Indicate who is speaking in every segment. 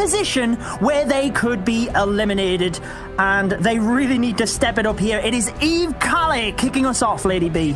Speaker 1: position where they could be eliminated. And they really need to step it up here. It is Cali kicking us off, Lady B.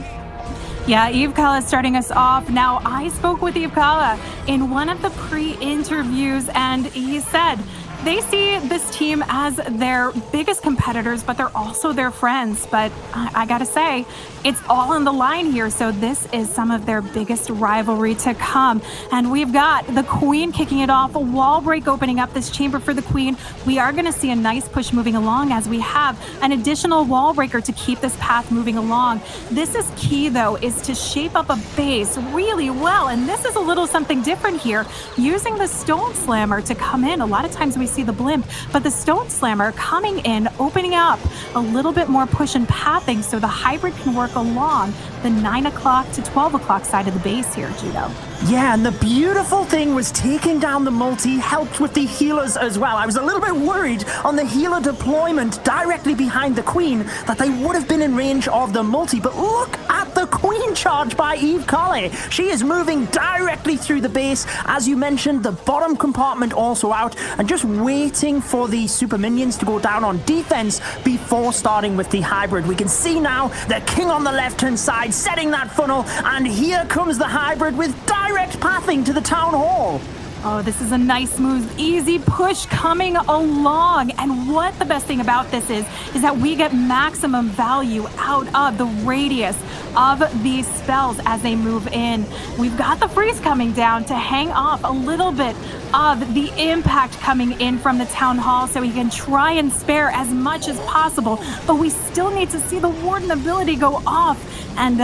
Speaker 2: Yeah, Cali starting us off. Now, I spoke with Cali in one of the pre-interviews, and he said they see this team as their biggest competitors, but they're also their friends. But I gotta say, it's all on the line here. So this is some of their biggest rivalry to come. And we've got the Queen kicking it off, a wall break opening up this chamber for the Queen. We are gonna see a nice push moving along as we have an additional wall breaker to keep this path moving along. This is key though, is to shape up a base really well. And this is a little something different here, using the Stone Slammer to come in. A lot of times we see the blimp, but the Stone Slammer coming in, opening up a little bit more push and pathing so the hybrid can work along the 9 o'clock to 12 o'clock side of the base here, Judo.
Speaker 1: Yeah, and the beautiful thing was taking down the multi helped with the healers as well. I was a little bit worried on the healer deployment directly behind the Queen that they would have been in range of the multi, but look at the Queen charge by Cali. She is moving directly through the base. As you mentioned, the bottom compartment also out and just waiting for the super minions to go down on defense before starting with the hybrid. We can see now the King on the left-hand side setting that funnel, and here comes the hybrid with direct pathing to the town hall.
Speaker 2: Oh, this is a nice, smooth, easy push coming along. And what the best thing about this is that we get maximum value out of the radius of these spells as they move in. We've got the freeze coming down to hang off a little bit of the impact coming in from the town hall so we can try and spare as much as possible. But we still need to see the Warden ability go off. And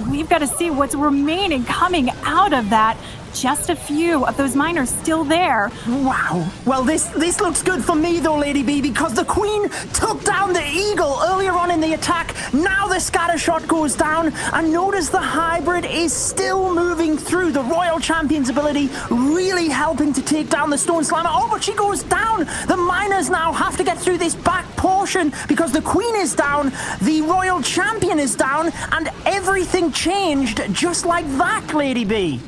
Speaker 2: we've got to see what's remaining coming out of that. Just a few of those miners still there.
Speaker 1: Wow. Well, this looks good for me, though, Lady B, because the Queen took down the Eagle earlier on in the attack. Now the scatter shot goes down, and notice the hybrid is still moving through. The Royal Champion's ability really helping to take down the Stone Slammer. Oh, but she goes down. The miners now have to get through this back portion because the Queen is down, the Royal Champion is down, and everything changed just like that, Lady B.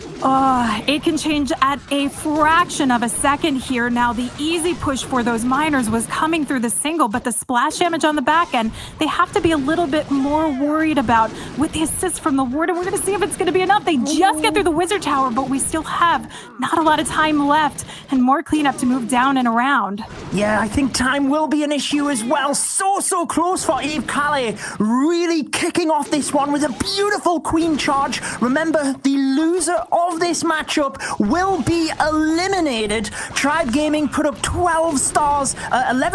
Speaker 2: It can change at a fraction of a second here. Now, the easy push for those miners was coming through the single, but the splash damage on the back end, they have to be a little bit more worried about with the assist from the Warden. We're going to see if it's going to be enough. They just get through the Wizard Tower, but we still have not a lot of time left and more cleanup to move down and around.
Speaker 1: Yeah, I think time will be an issue as well. So close for Cali. Really kicking off this one with a beautiful Queen charge. Remember, the loser of this matchup will be eliminated. Tribe Gaming put up 11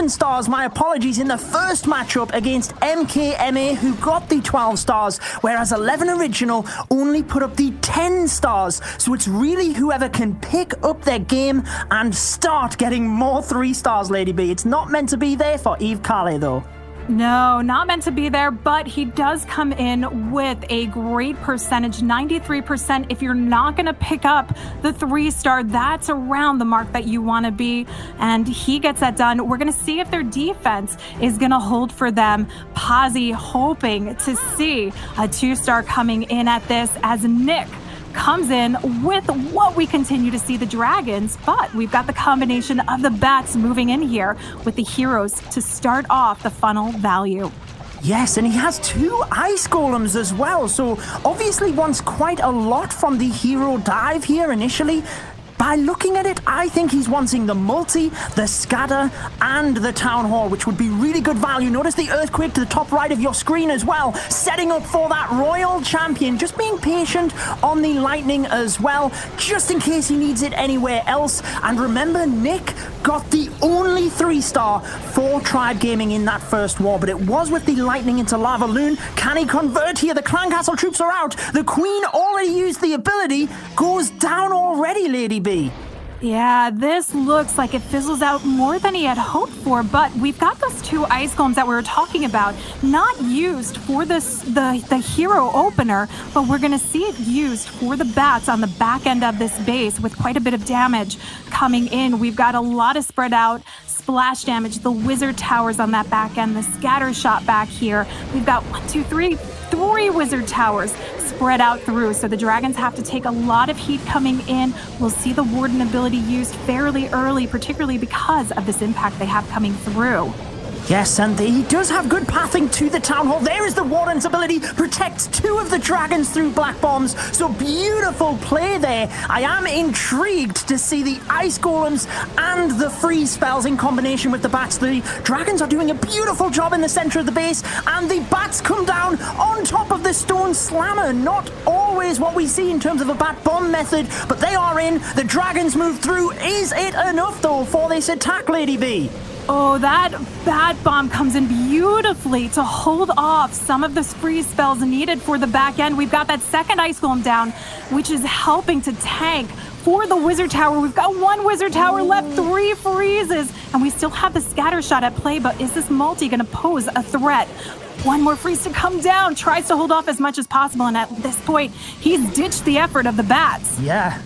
Speaker 1: stars, my apologies, in the first matchup against MKMA, who got the 12 stars, whereas 11 Original only put up the 10 stars. So it's really whoever can pick up their game and start getting more 3 stars, Lady B. It's not meant to be there for Cali, though.
Speaker 2: No, not meant to be there, but he does come in with a great percentage, 93%. If you're not going to pick up the 3-star, that's around the mark that you want to be, and he gets that done. We're going to see if their defense is going to hold for them. Pozzi hoping to see a 2-star coming in at this as Nick comes in with what we continue to see the dragons, but we've got the combination of the bats moving in here with the heroes to start off the funnel value.
Speaker 1: Yes, and he has 2 ice golems as well, so obviously wants quite a lot from the hero dive here initially. By looking at it, I think he's wanting the multi, the scatter, and the town hall, which would be really good value. Notice the earthquake to the top right of your screen as well, setting up for that Royal Champion. Just being patient on the lightning as well, just in case he needs it anywhere else. And remember, Nick got the only 3-star for Tribe Gaming in that first war, but it was with the lightning into Lava Loon. Can he convert here? The Clan Castle troops are out. The Queen already used the ability, goes down already, Lady B.
Speaker 2: Yeah, this looks like it fizzles out more than he had hoped for, but we've got those 2 ice golems that we were talking about, not used for the hero opener, but we're going to see it used for the bats on the back end of this base with quite a bit of damage coming in. We've got a lot of spread out splash damage, the wizard towers on that back end, the scatter shot back here. We've got 3 wizard towers spread out through, so the dragons have to take a lot of heat coming in. We'll see the warden ability used fairly early, particularly because of this impact they have coming through.
Speaker 1: Yes, and he does have good pathing to the town hall. There is the warden's ability, protects 2 of the dragons through black bombs. So beautiful play there. I am intrigued to see the ice golems and the freeze spells in combination with the bats. The dragons are doing a beautiful job in the center of the base, and the bats come down on top of the stone slammer. Not always what we see in terms of a bat bomb method, but they are in. The dragons move through. Is it enough, though, for this attack, Lady B?
Speaker 2: Oh, that bat bomb comes in beautifully to hold off some of the freeze spells needed for the back end. We've got that second ice golem down, which is helping to tank for the wizard tower. We've got 1 wizard tower left, 3 freezes, and we still have the scatter shot at play, but is this multi going to pose a threat? 1 more freeze to come down, tries to hold off as much as possible, and at this point, he's ditched the effort of the bats.
Speaker 1: Yeah,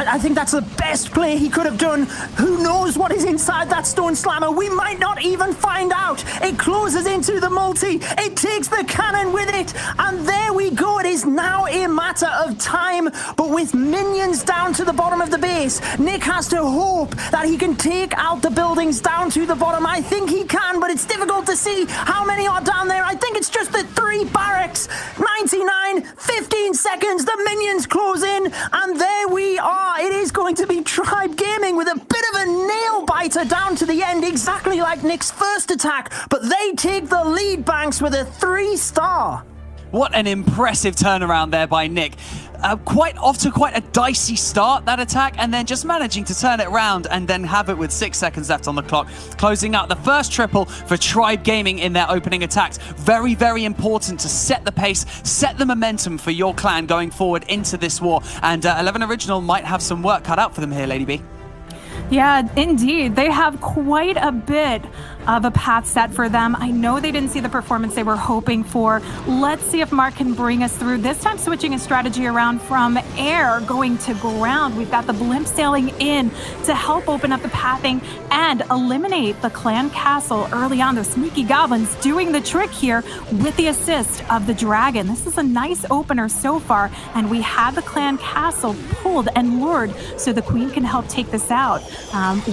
Speaker 1: I think that's the best play he could have done. Who knows what is inside that stone slammer? We might not even find out. It closes into the multi. It takes the cannon with it. And there we go. It is now a matter of time. But with minions down to the bottom of the base, Nick has to hope that he can take out the buildings down to the bottom. I think he can, but it's difficult to see how many are down there. I think it's just the 3 barracks. 99, 15 seconds. The minions close in. And there we are. It is going to be Tribe Gaming with a bit of a nail biter down to the end, exactly like Nick's first attack, but they take the lead, Banks, with a 3-star.
Speaker 3: What an impressive turnaround there by Nick. Quite a dicey start, that attack, and then just managing to turn it around and then have it with 6 seconds left on the clock, closing out the first triple for Tribe Gaming in their opening attacks. Very, very important to set the pace, set the momentum for your clan going forward into this war, and 11 Original might have some work cut out for them here, Lady B.
Speaker 2: Yeah, indeed. They have quite a bit of a path set for them. I know they didn't see the performance they were hoping for. Let's see if Mark can bring us through. This time switching his strategy around from air going to ground. We've got the blimp sailing in to help open up the pathing and eliminate the clan castle early on. Those sneaky goblins doing the trick here with the assist of the dragon. This is a nice opener so far, and we have the clan castle pulled and lured so the queen can help take this out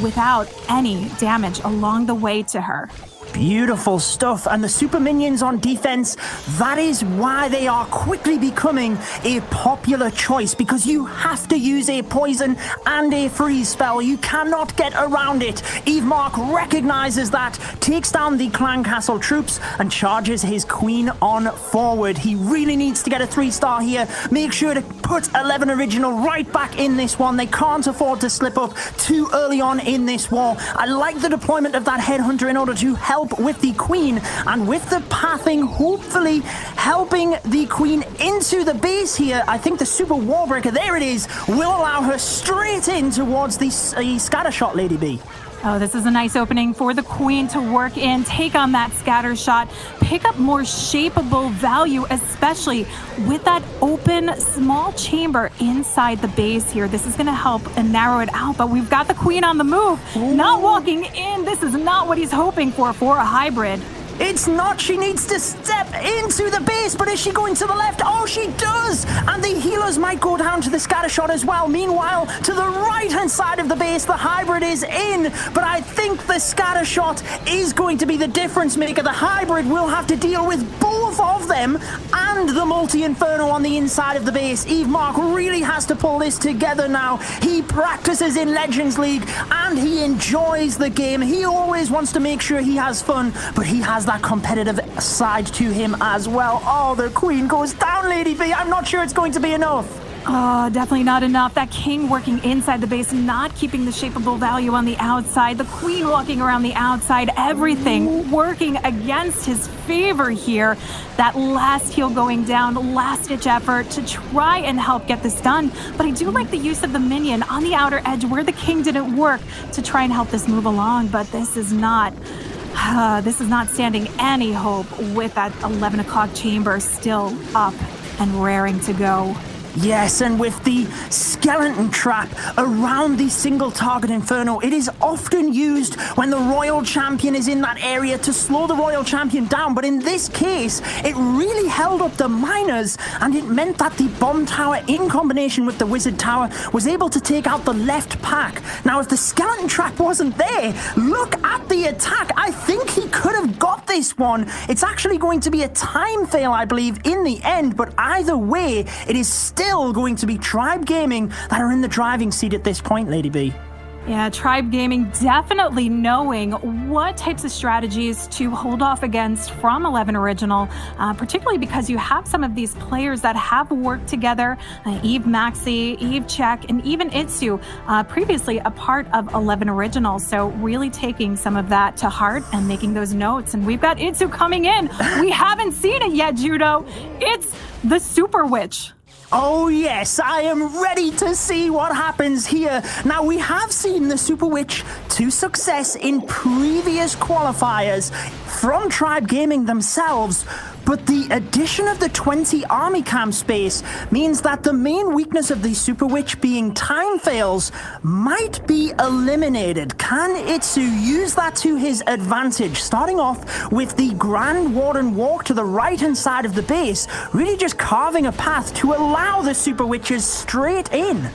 Speaker 2: without any damage along the way to her.
Speaker 1: Beautiful stuff. And the super minions on defense, that is why they are quickly becoming a popular choice, because you have to use a poison and a freeze spell. You cannot get around it. Eve Mark recognizes that, takes down the clan castle troops and charges his queen on forward. He really needs to get a 3-star here. Make sure to put 11 Original right back in this one. They can't afford to slip up too early on in this war. I like the deployment of that headhunter in order to help with the queen, and with the pathing hopefully helping the queen into the base here. I think the super warbreaker, there it is, will allow her straight in towards the scatter shot, Lady B.
Speaker 2: Oh, this is a nice opening for the queen to work in, take on that scatter shot, pick up more shapeable value, especially with that open small chamber inside the base here. This is going to help and narrow it out, but we've got the queen on the move, not walking in. This is not what he's hoping for a hybrid.
Speaker 1: It's not. She needs to step into the base, but is she going to the left? Oh, she does! And the healers might go down to the scatter shot as well. Meanwhile, to the right-hand side of the base, the hybrid is in, but I think the scatter shot is going to be the difference maker. The hybrid will have to deal with both of them and the multi-inferno on the inside of the base. Eve Mark really has to pull this together now. He practices in Legends League and he enjoys the game. He always wants to make sure he has fun, but he has that competitive side to him as well. Oh, the queen goes down, Lady B. I'm not sure it's going to be enough.
Speaker 2: Oh, definitely not enough. That king working inside the base, not keeping the shapeable value on the outside. The queen walking around the outside. Everything working against his favor here. That last heal going down, last-ditch effort to try and help get this done. But I do like the use of the minion on the outer edge where the king didn't work to try and help this move along. But this is not standing any hope with that 11 o'clock chamber still up and raring to go.
Speaker 1: Yes, and with the skeleton trap around the single target inferno, it is often used when the royal champion is in that area to slow the royal champion down. But in this case, it really held up the miners, and it meant that the bomb tower in combination with the wizard tower was able to take out the left pack. Now, if the skeleton trap wasn't there, look at the attack. I think he could have got this one. It's actually going to be a time fail, I believe, in the end, but either way, it is still going to be Tribe Gaming that are in the driving seat at this point, Lady B.
Speaker 2: Yeah, Tribe Gaming definitely knowing what types of strategies to hold off against from 11 Original, particularly because you have some of these players that have worked together, Eve Maxie, Eve Check, and even Itsu, previously a part of 11 Original. So really taking some of that to heart and making those notes. And we've got Itsu coming in. We haven't seen it yet, Judo. It's the Super Witch.
Speaker 1: Oh yes, I am ready to see what happens here. Now, we have seen the Super Witch to success in previous qualifiers from Tribe Gaming themselves, but the addition of the 20 army camp space means that the main weakness of the Super Witch being time fails might be eliminated. Can Itsu use that to his advantage? Starting off with the Grand Warden walk to the right-hand side of the base, really just carving a path to allow the Super Witches straight in.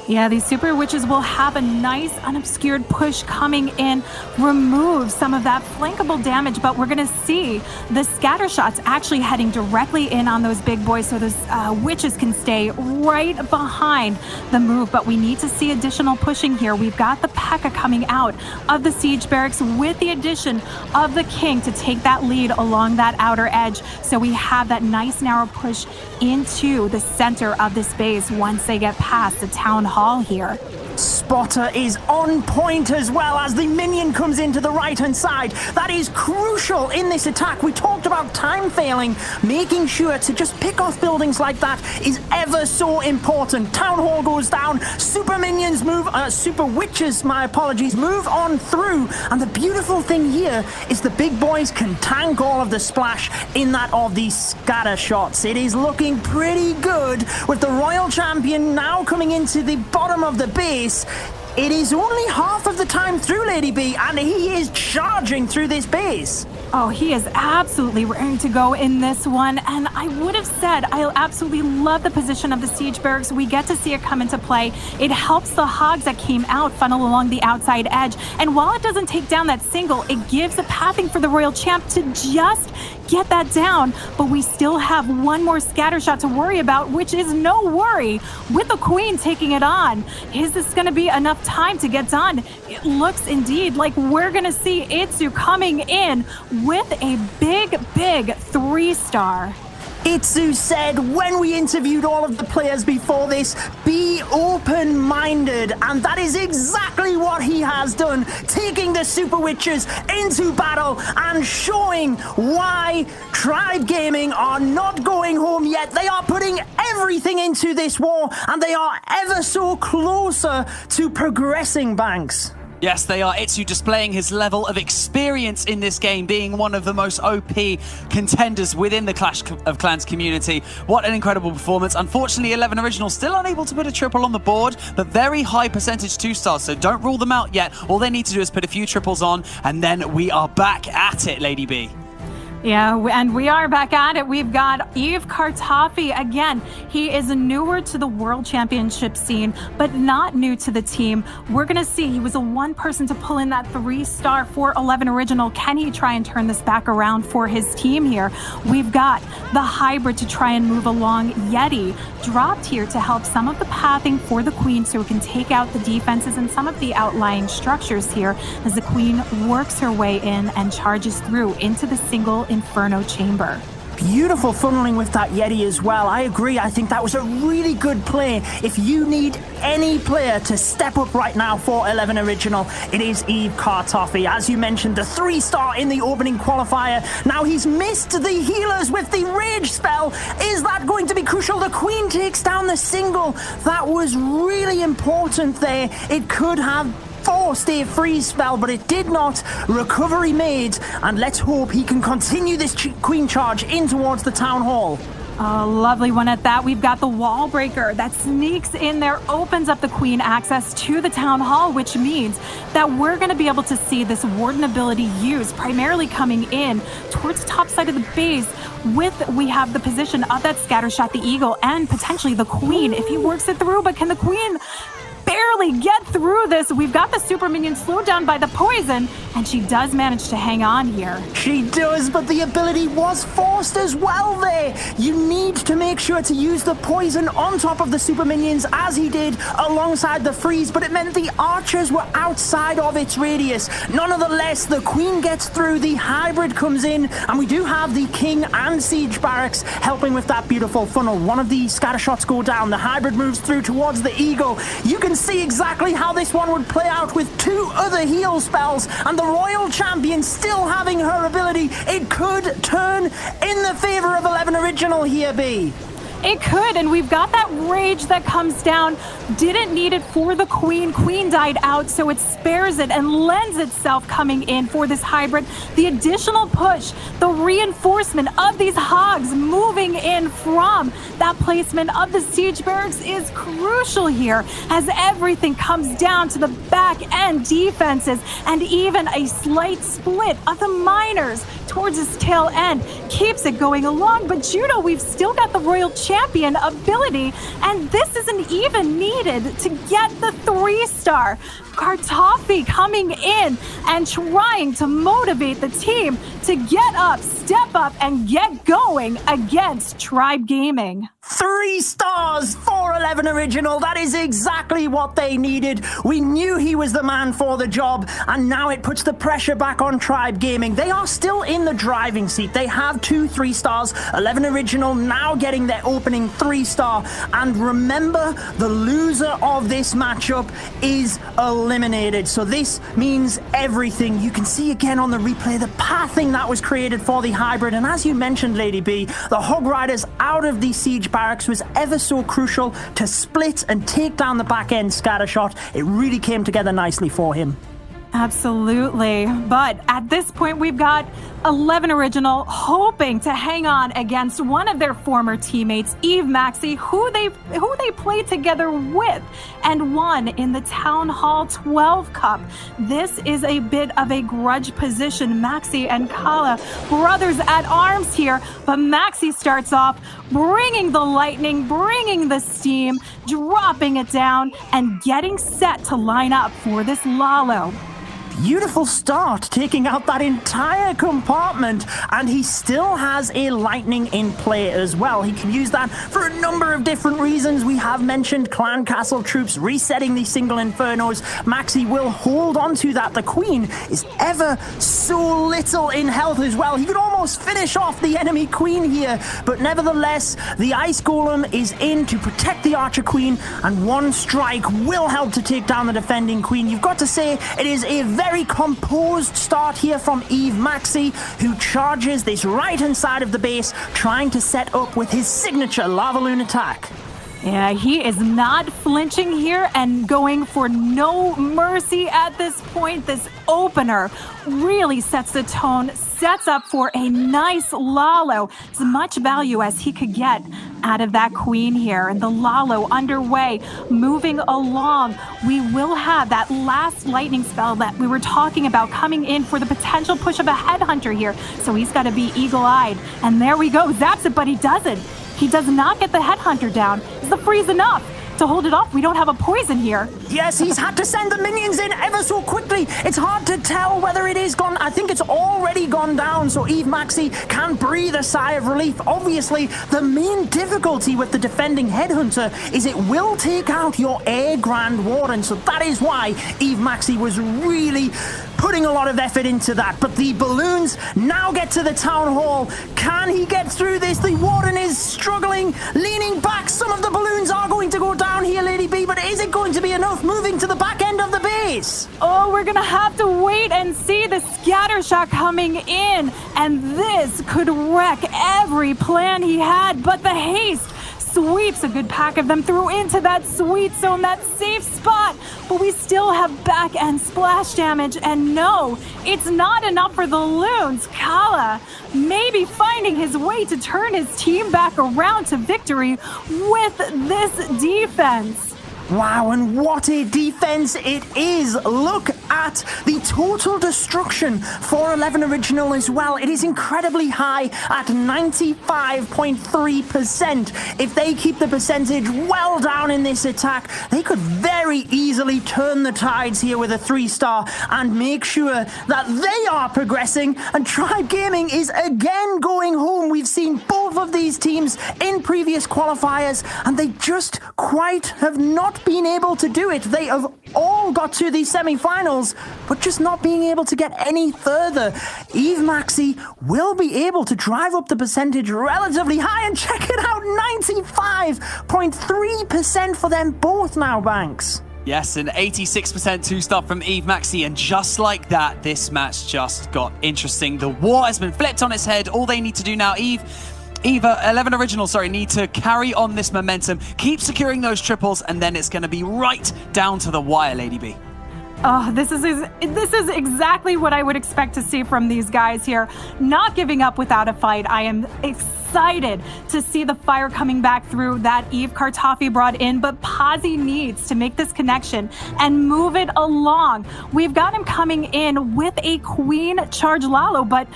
Speaker 2: Yeah, these Super Witches will have a nice unobscured push coming in, remove some of that flankable damage, but we're going to see the scatter shots actually heading directly in on those big boys so those witches can stay right behind the move. But we need to see additional pushing here. We've got the P.E.K.K.A. coming out of the siege barracks with the addition of the King to take that lead along that outer edge. So we have that nice narrow push into the center of this base once they get past the town hall here.
Speaker 1: Spotter is on point as well as the minion comes into the right-hand side. That is crucial in this attack. We talked about time failing. Making sure to just pick off buildings like that is ever so important. Town hall goes down. Super minions move, super witches, my apologies, move on through. And the beautiful thing here is the big boys can tank all of the splash in that of these scatter shots. It is looking pretty good with the royal champion now coming into the bottom of the base. It is only half of the time through, Lady B, and he is charging through this base.
Speaker 2: Oh, he is absolutely ready to go in this one. And I would have said I absolutely love the position of the siege barracks. We get to see it come into play. It helps the hogs that came out funnel along the outside edge. And while it doesn't take down that single, it gives a pathing for the royal champ to just get that down. But we still have one more scatter shot to worry about, which is no worry with the queen taking it on. Is this going to be enough time to get done? It looks indeed like we're going to see Itsu coming in with a big 3-star.
Speaker 1: Itsu said when we interviewed all of the players before this, be open-minded, and that is exactly what he has done, taking the Super Witches into battle and showing why Tribe Gaming are not going home yet. They are putting everything into this war, and they are ever so closer to progressing, Banks.
Speaker 3: Yes, they are. Itsu displaying his level of experience in this game, being one of the most OP contenders within the Clash of Clans community. What an incredible performance. Unfortunately, 11 Original still unable to put a triple on the board, but very high percentage 2-stars, so don't rule them out yet. All they need to do is put a few triples on, and then we are back at it, Lady B.
Speaker 2: Yeah, and we are back at it. We've got Eve Cartoffee. Again, he is newer to the World Championship scene, but not new to the team. We're going to see he was a one person to pull in that 3-star for 11 Original. Can he try and turn this back around for his team here? We've got the hybrid to try and move along. Yeti dropped here to help some of the pathing for the queen so it can take out the defenses and some of the outlying structures here as the queen works her way in and charges through into the single Inferno chamber.
Speaker 1: Beautiful funneling with that Yeti as well. I agree. I think that was a really good play. If you need any player to step up right now for 11 Original, it is Eve Cartoffee. As you mentioned, the 3-star in the opening qualifier. Now he's missed the healers with the rage spell. Is that going to be crucial? The queen takes down the single. That was really important there. It could have forced a freeze spell, but it did not. Recovery made, and let's hope he can continue this queen charge in towards the town hall.
Speaker 2: A lovely one at that. We've got the wall breaker that sneaks in there, opens up the queen access to the town hall, which means that we're going to be able to see this warden ability used, primarily coming in towards the top side of the base. We have the position of that scattershot, the eagle, and potentially the queen if he works it through. But can the queen barely get through this? We've got the super minion slowed down by the poison, and she does manage to hang on here.
Speaker 1: She does, but the ability was forced as well there. You need to make sure to use the poison on top of the super minions, as he did alongside the freeze, but it meant the archers were outside of its radius. Nonetheless, the queen gets through, the hybrid comes in, and we do have the king and siege barracks helping with that beautiful funnel. One of the scatter shots go down, the hybrid moves through towards the eagle. You can see exactly how this one would play out with two other heal spells, and the royal champion still having her ability. It could turn in the favor of 11 Original here, B.
Speaker 2: It could, and we've got that rage that comes down. Didn't need it for the queen. Queen died out, so it spares it and lends itself coming in for this hybrid. The additional push, the reinforcement of these hogs moving in from that placement of the siege barracks is crucial here, as everything comes down to the back end defenses, and even a slight split of the miners towards his tail end keeps it going along. But Judo, we've still got the royal champion ability, and this isn't even needed to get the 3-star. Cartoffee coming in and trying to motivate the team to get up, step up, and get going against Tribe Gaming.
Speaker 1: 3 stars for 11 Original. That is exactly what they needed. We knew he was the man for the job, and now it puts the pressure back on Tribe Gaming. They are still in the driving seat. They have 2 3-stars. 11 Original now getting their opening 3-star. And remember, the loser of this matchup is eliminated. So this means everything. You can see again on the replay the pathing that was created for the hybrid. And as you mentioned, Lady B, the Hog Riders out of the siege barracks was ever so crucial to split and take down the back end scatter shot. It really came together nicely for him.
Speaker 2: Absolutely. But at this point, we've got 11 Original hoping to hang on against one of their former teammates, Maxie, who they played together with and won in the Town Hall 12 Cup. This is a bit of a grudge position. Maxie and Kala, brothers at arms here, but Maxie starts off bringing the lightning, bringing the steam, dropping it down, and getting set to line up for this Lalo.
Speaker 1: Beautiful start, taking out that entire compartment, and he still has a lightning in play as well. He can use that for a number of different reasons. We have mentioned clan castle troops resetting the single infernos. Maxie will hold on to that. The queen is ever so little in health as well. He could almost finish off the enemy queen here, but nevertheless, the ice golem is in to protect the archer queen, and one strike will help to take down the defending queen. You've got to say it is a very composed start here from Maxie, who charges this right-hand side of the base, trying to set up with his signature lava loon attack.
Speaker 2: Yeah, he is not flinching here and going for no mercy at this point. This opener really sets the tone, sets up for a nice Lalo. As much value as he could get out of that queen here. And the Lalo underway, moving along. We will have that last lightning spell that we were talking about coming in for the potential push of a headhunter here. So he's got to be eagle-eyed. And there we go. Zaps it, but he doesn't. He does not get the headhunter down. Is the freeze enough to hold it off? We don't have a poison here.
Speaker 1: Yes, he's had to send the minions in ever so quickly. It's hard to tell whether it is gone. I think it's already gone down, so Maxie can breathe a sigh of relief. Obviously, the main difficulty with the defending headhunter is it will take out your air grand warden, so that is why Maxie was really putting a lot of effort into that. But the balloons now get to the town hall. Can he get through this? The warden is struggling, leaning back. Some of the balloons are going to go down here, Lady B, but is it going to be enough moving to the back end of the base?
Speaker 2: Oh, we're gonna have to wait and see the scatter shot coming in, and this could wreck every plan he had. But the haste sweeps a good pack of them through into that sweet zone, that safe spot. But we still have back end splash damage. And no, it's not enough for the Loons. Kala maybe finding his way to turn his team back around to victory with this defense.
Speaker 1: Wow, and what a defense it is. Look at the total destruction for 11 Original as well. It is incredibly high at 95.3%. If they keep the percentage well down in this attack, they could very easily turn the tides here with a 3-star and make sure that they are progressing. And Tribe Gaming is again going home. We've seen both of these teams in previous qualifiers, and they just quite have not been able to do it. They have all got to the semi-finals, but just not being able to get any further. Eve Maxie will be able to drive up the percentage relatively high, and check it out, 95.3% for them both now, Banks.
Speaker 3: Yes, an 86% 2-star from Eve Maxie, and just like that, this match just got interesting. The war has been flipped on its head. All they need to do now, 11 Original, need to carry on this momentum, keep securing those triples, and then it's going to be right down to the wire, Lady B.
Speaker 2: Oh, this is exactly what I would expect to see from these guys here. Not giving up without a fight. I am excited to see the fire coming back through that Eve Cartoffee brought in, but Pozzi needs to make this connection and move it along. We've got him coming in with a Queen Charge Lalo, but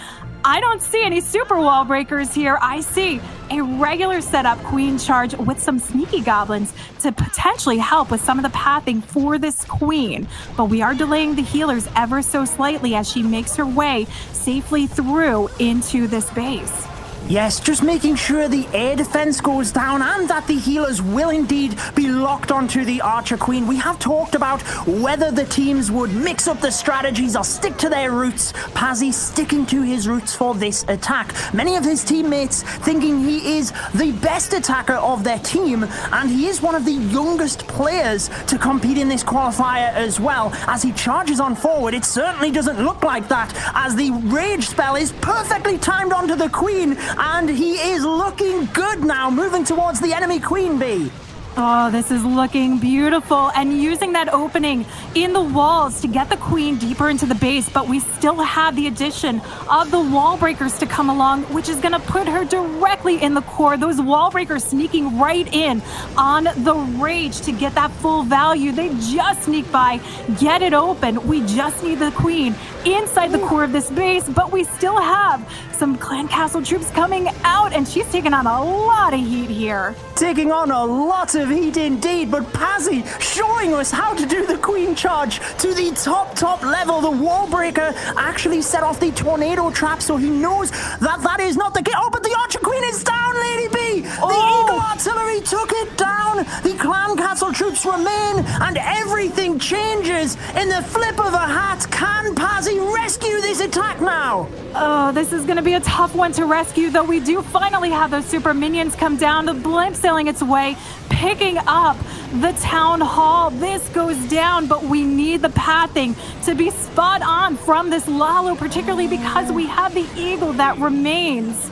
Speaker 2: I don't see any super wall breakers here. I see a regular setup Queen Charge with some sneaky goblins to potentially help with some of the pathing for this Queen. But we are delaying the healers ever so slightly as she makes her way safely through into this base.
Speaker 1: Yes, just making sure the air defense goes down and that the healers will indeed be locked onto the Archer Queen. We have talked about whether the teams would mix up the strategies or stick to their roots. Pozzi sticking to his roots for this attack. Many of his teammates thinking he is the best attacker of their team, and he is one of the youngest players to compete in this qualifier as well. As he charges on forward, it certainly doesn't look like that, as the rage spell is perfectly timed onto the Queen, and he is looking good now, moving towards the enemy Queen Bee.
Speaker 2: Oh, this is looking beautiful, and using that opening in the walls to get the Queen deeper into the base, but we still have the addition of the wall breakers to come along, which is going to put her directly in the core. Those wall breakers sneaking right in on the rage to get that full value. They just sneak by, get it open. We just need the Queen inside the core of this base, but we still have some Clan Castle troops coming out, and she's taking on a lot of heat here.
Speaker 1: Taking on a lot of heat indeed, but Pozzi showing us how to do the Queen Charge to the top level. The wall breaker actually set off the tornado trap, so he knows that that is not the case. Oh, but the Archer Queen is down, Lady B! The Eagle Artillery took it down. The Clan Castle troops remain, and everything changes in the flip of a hat. Can Pozzi rescue this attack now?
Speaker 2: Oh, this is going to be a tough one to rescue, though we do finally have those super minions come down. The blimp sailing its way, picking up the town hall. This goes down, but we need the pathing to be spot on from this Lalo, particularly because we have the Eagle that remains.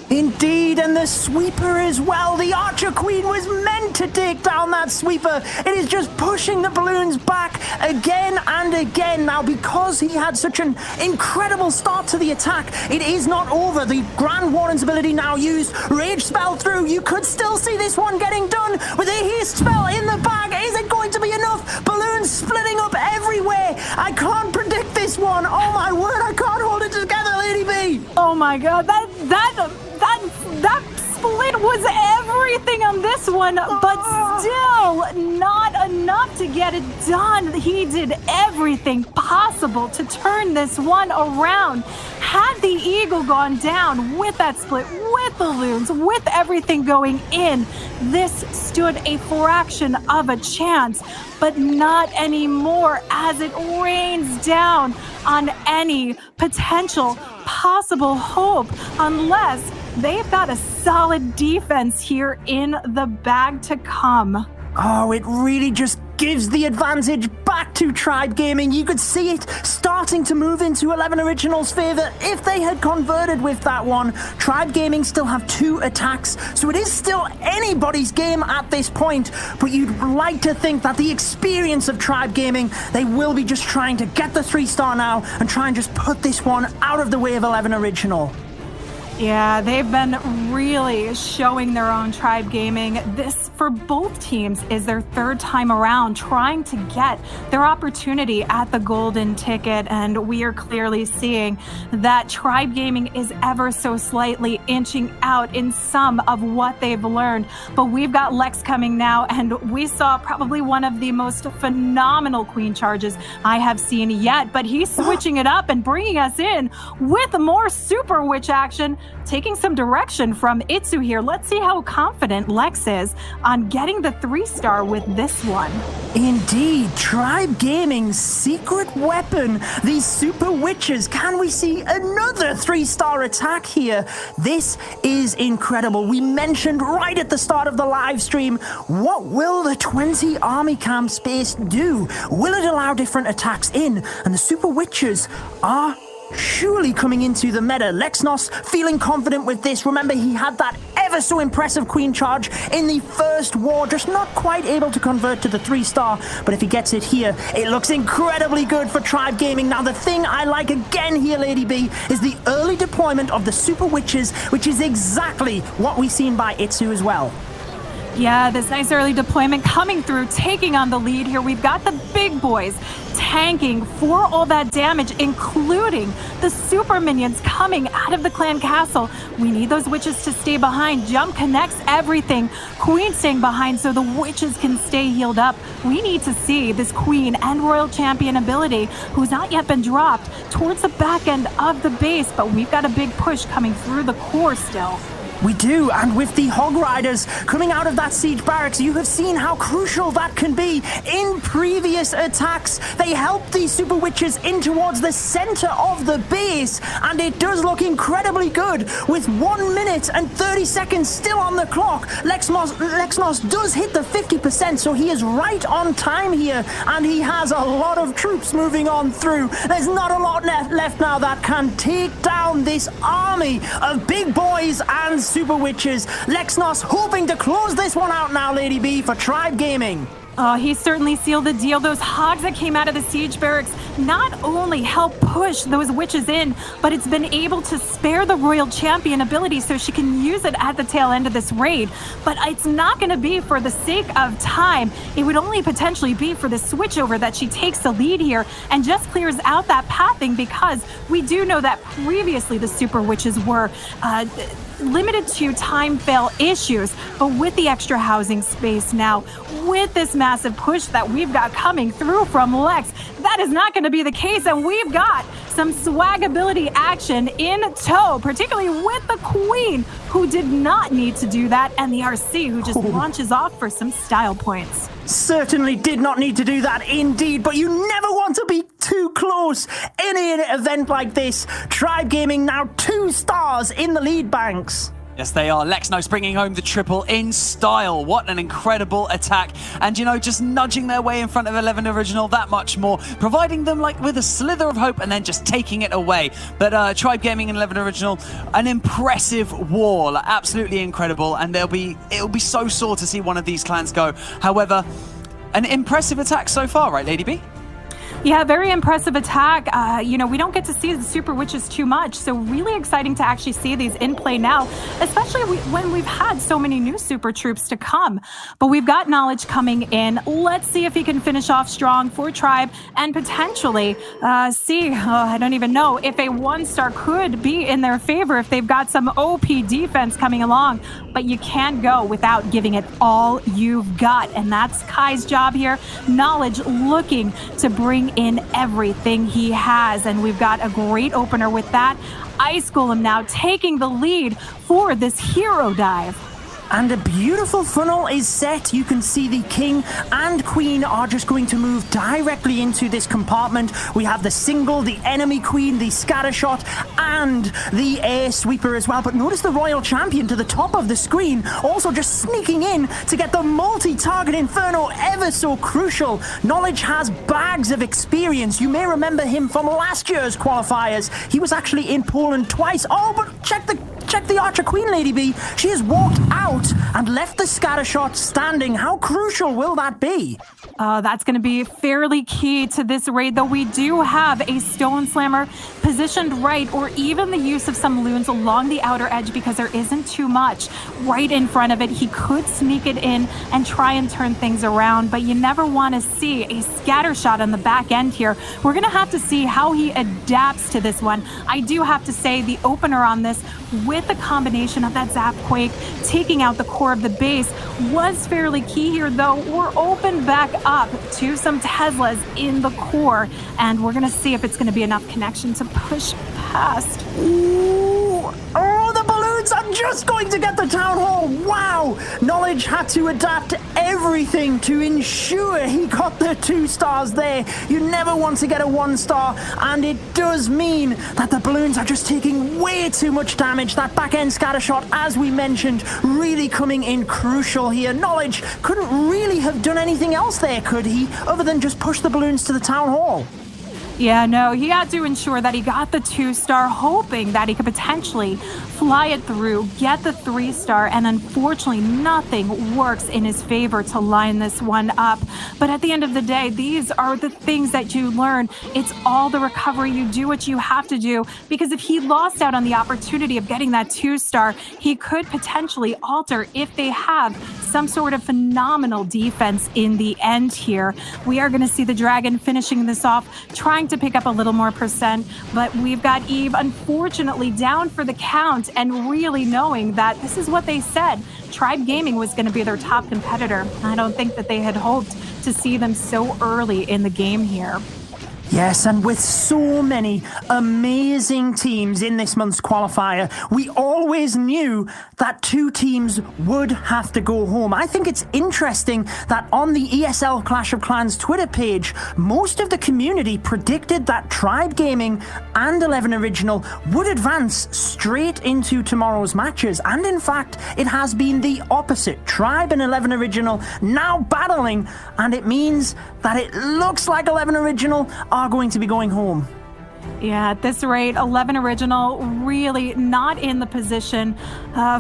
Speaker 1: Indeed, and the sweeper as well. The Archer Queen was meant to take down that sweeper. It is just pushing the balloons back again and again. Now, because he had such an incredible start to the attack, it is not over. The Grand Warden's ability now used. Rage spell through. You could still see this one getting done with a haste spell in the bag. Is it going to be enough? Balloons splitting up everywhere. I can't predict this one. Oh my word, I can't hold it together, Lady B.
Speaker 2: Oh my god, that split was everything on this one, but still not enough to get it done. He did everything possible to turn this one around. Had the Eagle gone down with that split, with balloons, with everything going in, this stood a fraction of a chance, but not anymore, as it rains down on any potential possible hope, unless they've got a solid defense here in the bag to come.
Speaker 1: Oh, it really just gives the advantage back to Tribe Gaming. You could see it starting to move into 11 Original's favor if they had converted with that one. Tribe Gaming still have 2 attacks, so it is still anybody's game at this point, but you'd like to think that the experience of Tribe Gaming, they will be just trying to get the 3-star now and try and just put this one out of the way of 11 Original.
Speaker 2: Yeah, they've been really showing their own. Tribe Gaming. This, for both teams, is their 3rd time around trying to get their opportunity at the golden ticket, and we are clearly seeing that Tribe Gaming is ever so slightly inching out in some of what they've learned. But we've got Lex coming now, and we saw probably one of the most phenomenal queen charges I have seen yet, but he's switching it up and bringing us in with more super witch action, taking some direction from Itsu here. Let's see how confident Lex is on getting the 3-star with this one.
Speaker 1: Indeed, Tribe Gaming's secret weapon, these super witches. Can we see another 3-star attack here? This is incredible. We mentioned right at the start of the live stream, what will the 20 army camp space do? Will it allow different attacks in? And the super witches are surely coming into the meta. Lexnos feeling confident with this. Remember, he had that ever so impressive queen charge in the first war, just not quite able to convert to the 3-star, but if he gets it here, it looks incredibly good for Tribe Gaming. Now, the thing I like again here, Lady B, is the early deployment of the super witches, which is exactly what we've seen by Itsu as well.
Speaker 2: Yeah, this nice early deployment coming through, taking on the lead here. We've got the big boys tanking for all that damage, including the super minions coming out of the clan castle. We need those witches to stay behind. Jump connects everything. Queen staying behind so the witches can stay healed up. We need to see this queen and royal champion ability, who's not yet been dropped, towards the back end of the base, but we've got a big push coming through the core still.
Speaker 1: We do, and with the Hog Riders coming out of that siege barracks, you have seen how crucial that can be. In previous attacks, they helped these super witches in towards the center of the base, and it does look incredibly good. With 1 minute and 30 seconds still on the clock, Lexnos does hit the 50%, so he is right on time here, and he has a lot of troops moving on through. There's not a lot left now that can take down this army of big boys and super witches. Lexnos hoping to close this one out now, Lady B, for Tribe Gaming.
Speaker 2: Oh, he certainly sealed the deal. Those hogs that came out of the siege barracks not only help push those witches in, but it's been able to spare the royal champion ability so she can use it at the tail end of this raid. But it's not going to be for the sake of time. It would only potentially be for the switchover that she takes the lead here and just clears out that pathing, because we do know that previously the super witches were limited to time fail issues, but with the extra housing space now, with this massive push that we've got coming through from Lex, that is not going to be the case, and we've got some swagability action in tow, particularly with the Queen, who did not need to do that, and the RC, who just launches off for some style points.
Speaker 1: Certainly did not need to do that, indeed, but you never want to be too close in an event like this. Tribe Gaming now 2 stars in the lead banks.
Speaker 3: Yes, they are. Lexnos bringing home the triple in style. What an incredible attack. And, you know, just nudging their way in front of 11 Original that much more, providing them like with a slither of hope and then just taking it away. But Tribe Gaming and 11 Original, an impressive war. Like, absolutely incredible. And it'll be so sore to see one of these clans go. However, an impressive attack so far, right, Lady B?
Speaker 2: Yeah, very impressive attack. You know, we don't get to see the super witches too much, so really exciting to actually see these in play now, especially when we've had so many new super troops to come. But we've got Knowledge coming in. Let's see if he can finish off strong for Tribe and potentially I don't even know if a 1-star could be in their favor if they've got some OP defense coming along. But you can't go without giving it all you've got, and that's Kai's job here. Knowledge looking to bring in everything he has, and we've got a great opener with that. Ice Golem now taking the lead for this hero dive.
Speaker 1: And a beautiful funnel is set. You can see the king and queen are just going to move directly into this compartment. We have the single, the enemy queen, the scattershot, and the air sweeper as well. But notice the royal champion to the top of the screen, also just sneaking in to get the multi-target inferno, ever so crucial. Knowledge has bags of experience. You may remember him from last year's qualifiers. He was actually in Poland twice. Oh, but check the Archer Queen, Lady B. She has walked out and left the scattershot standing. How crucial will that be?
Speaker 2: That's going to be fairly key to this raid, though we do have a Stone Slammer positioned right, or even the use of some loons along the outer edge because there isn't too much right in front of it. He could sneak it in and try and turn things around, but you never want to see a scatter shot on the back end here. We're going to have to see how he adapts to this one. I do have to say the opener on this, with the combination of that Zap Quake taking out the core of the base, was fairly key here, though. We're open back up to some Teslas in the core, and we're going to see if it's going to be enough connection to push past.
Speaker 1: Ooh. Oh, the balloons are just going to get the town hall. Wow. Knowledge had to adapt everything to ensure he got the 2 stars there. You never want to get a 1 star, and it does mean that the balloons are just taking way too much damage. That back end scatter shot, as we mentioned, really coming in crucial here. Knowledge couldn't really have done anything else there, could he, other than just push the balloons to the town hall?
Speaker 2: Yeah, no, he had to ensure that he got the 2-star, hoping that he could potentially fly it through, get the 3-star, and unfortunately nothing works in his favor to line this one up. But at the end of the day, these are the things that you learn. It's all the recovery. You do what you have to do, because if he lost out on the opportunity of getting that 2-star, he could potentially alter if they have some sort of phenomenal defense in the end here. We are going to see the Dragon finishing this off, trying to pick up a little more percent, but we've got Eve unfortunately down for the count, and really knowing that this is what they said. Tribe Gaming was going to be their top competitor. I don't think that they had hoped to see them so early in the game here.
Speaker 1: Yes, and with so many amazing teams in this month's qualifier, we always knew that 2 teams would have to go home. I think it's interesting that on the ESL Clash of Clans Twitter page, most of the community predicted that Tribe Gaming and 11 Original would advance straight into tomorrow's matches. And in fact, it has been the opposite. Tribe and 11 Original now battling, and it means that it looks like 11 Original are going to be going home.
Speaker 2: Yeah, at this rate, 11 Original really not in the position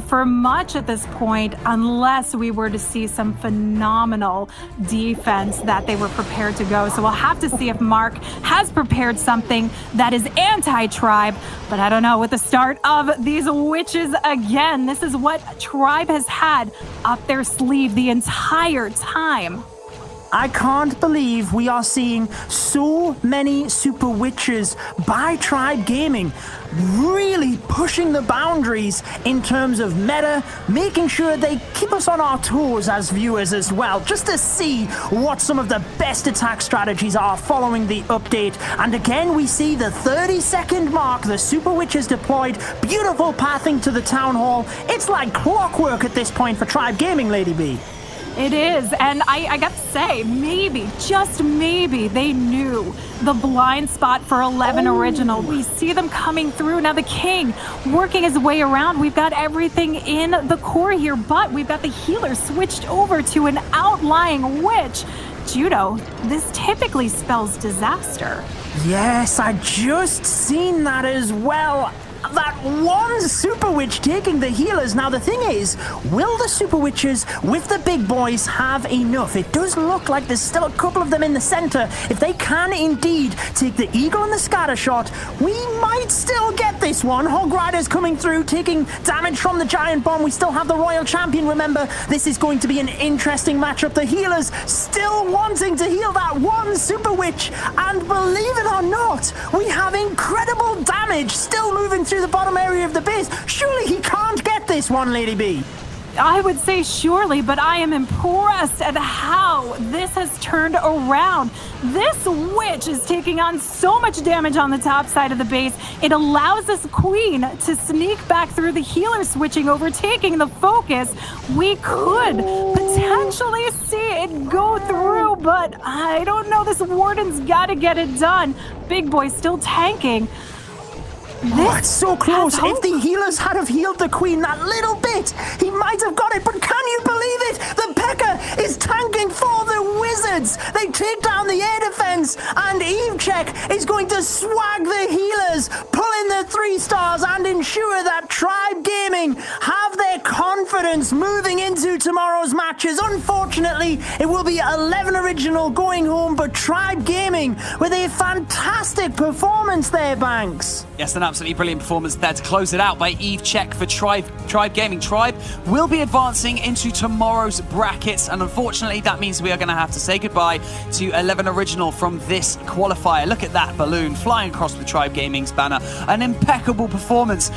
Speaker 2: for much at this point, unless we were to see some phenomenal defense that they were prepared to go. So we'll have to see if Mark has prepared something that is anti-Tribe. But I don't know, with the start of these witches again, this is what Tribe has had up their sleeve the entire time.
Speaker 1: I can't believe we are seeing so many super witches by Tribe Gaming, really pushing the boundaries in terms of meta, making sure they keep us on our toes as viewers as well, just to see what some of the best attack strategies are following the update. And again, we see the 30-second mark, the super witches deployed, beautiful pathing to the town hall. It's like clockwork at this point for Tribe Gaming, Lady B.
Speaker 2: It is, and I got to say, maybe, just maybe, they knew the blind spot for 11 Original. We see them coming through. Now the King working his way around. We've got everything in the core here, but we've got the healer switched over to an outlying witch. Judo, this typically spells disaster.
Speaker 1: Yes, I just seen that as well. That one super witch taking the healers. Now the thing is, will the super witches with the big boys have enough? It does look like there's still a couple of them in the center. If they can indeed take the eagle and the scatter shot, we might still get this one. Hog Riders coming through, taking damage from the giant bomb. We still have the royal champion. Remember, this is going to be an interesting matchup. The healers still wanting to heal that one super witch, and believe it or not, we have incredible damage still moving through the bottom area of the base. Surely he can't get this one, Lady B.
Speaker 2: I would say surely, but I am impressed at how this has turned around. This witch is taking on so much damage on the top side of the base. It allows this queen to sneak back through the healer switching over, taking the focus. We could potentially see it go through, but I don't know. This warden's got to get it done. Big boy still tanking.
Speaker 1: Oh, it's so close. If the healers had have healed the queen that little bit, he might have got it. But can you believe it? The P.E.K.K.A. is tanking for the wizards. They take down the air defense, and Evechek is going to swag the healers, pull in the 3 stars, and ensure that Tribe Gaming have their confidence moving into tomorrow's matches. Unfortunately, it will be 11 original going home, but Tribe Gaming with a fantastic performance there, Banks.
Speaker 3: Yes, an absolutely brilliant performance there to close it out by Evechek for Tribe Gaming. Tribe will be advancing into tomorrow's brackets, and unfortunately that means we are going to have to say goodbye to 11 original from this qualifier. Look at that balloon flying across the Tribe Gaming's banner. An impeccable performance